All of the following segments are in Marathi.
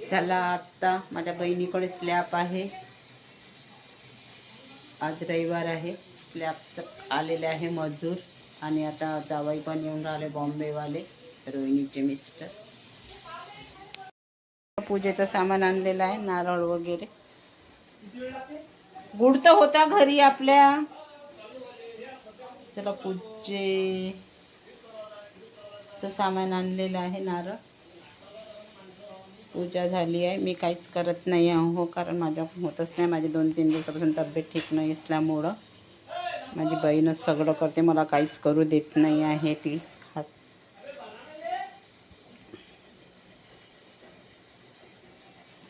चला आता माझ्या बहिणीकडे स्लॅब आहे. आज रविवार आहे. स्लॅबचं आलेले आहे मजूर आणि आता जावई पण येऊन राहिले बॉम्बेवाले, रोहिणीचे मिस्टर. पूजेचं सामान आणलेलं आहे, नारळ वगैरे. गुड तर होता घरी आपल्या. चला पूजेचं सामान आणलेलं आहे, नारळ. पूजा झाली आहे. मी काहीच करत नाही आहो, कारण माझ्या होतच नाही. माझे 2-3 दिवसापासून तब्येत ठीक नाही असल्यामुळं माझी बहीणच सगळं करते, मला काहीच करू देत नाही आहे ती.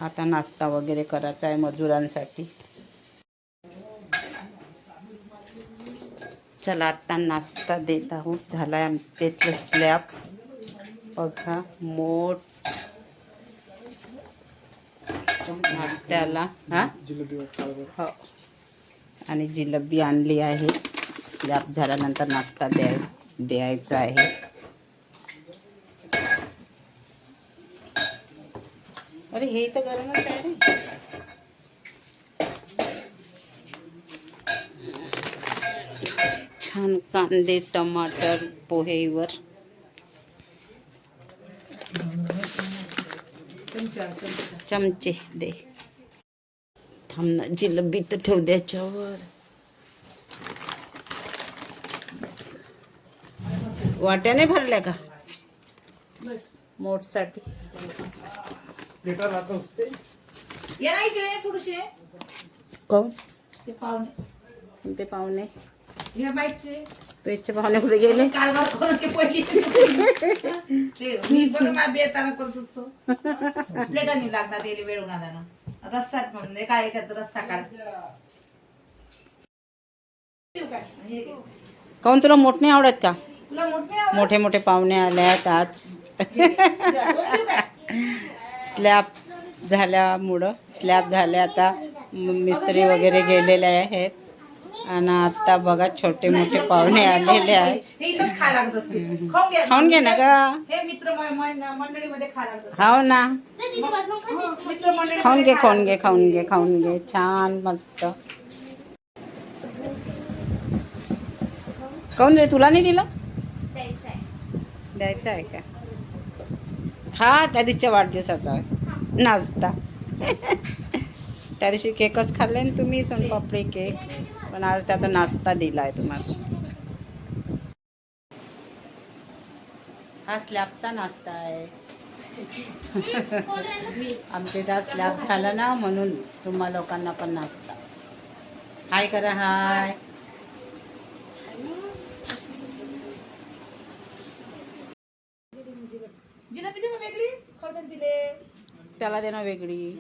आता नाश्ता वगैरे करायचा आहे मजुरांसाठी. चला आता नाश्ता देत आहोत. झाला आहे आमच्या स्लॅब बघा मोठ नाश्त्याला. हो, आणि जिलेबी आणली आहे. स्लॅब झाल्यानंतर नाश्ता द्यायचा आहे. अरे हे तर गरमच आहे रे. छान कांदे टमाटर पोहेवर. चमचे दे. थांब ना, जिलेबी तर ठेव द्याच्यावर. वाट्याने भरल्या का मोठसाठी? कोण ते पाहुणे? पेटचे पाहुणे कुठे गेले? काऊन तुला मोठ नाही आवडत का? मोठे मोठे पाहुणे आले आहेत आज. स्लॅब झाल्यामुळं स्लॅब झाले आता, मिस्त्री वगैरे गेलेले आहेत आणि आता बघा छोटे मोठे पाहुणे आलेले आहेत. खाऊन घे ना ग. खाऊ ना, खाऊन घे. छान मस्त. काऊन रे, तुला नाही दिलं? द्यायचं आहे का? हा, त्या दिवशीच्या वाढदिवसाचा नाश्ता. त्या दिवशी केकच खाल्ले ना तुम्ही, सोनपापडी केक, पण आज त्याचा नाश्ता दिला आहे तुम्हाला. हा स्लॅबचा नाश्ता आहे. आमच्या इथं स्लॅब झाला ना, म्हणून तुम्हा लोकांना पण नाश्ता. हाय करा, हाय. त्याला देणं वेगळी.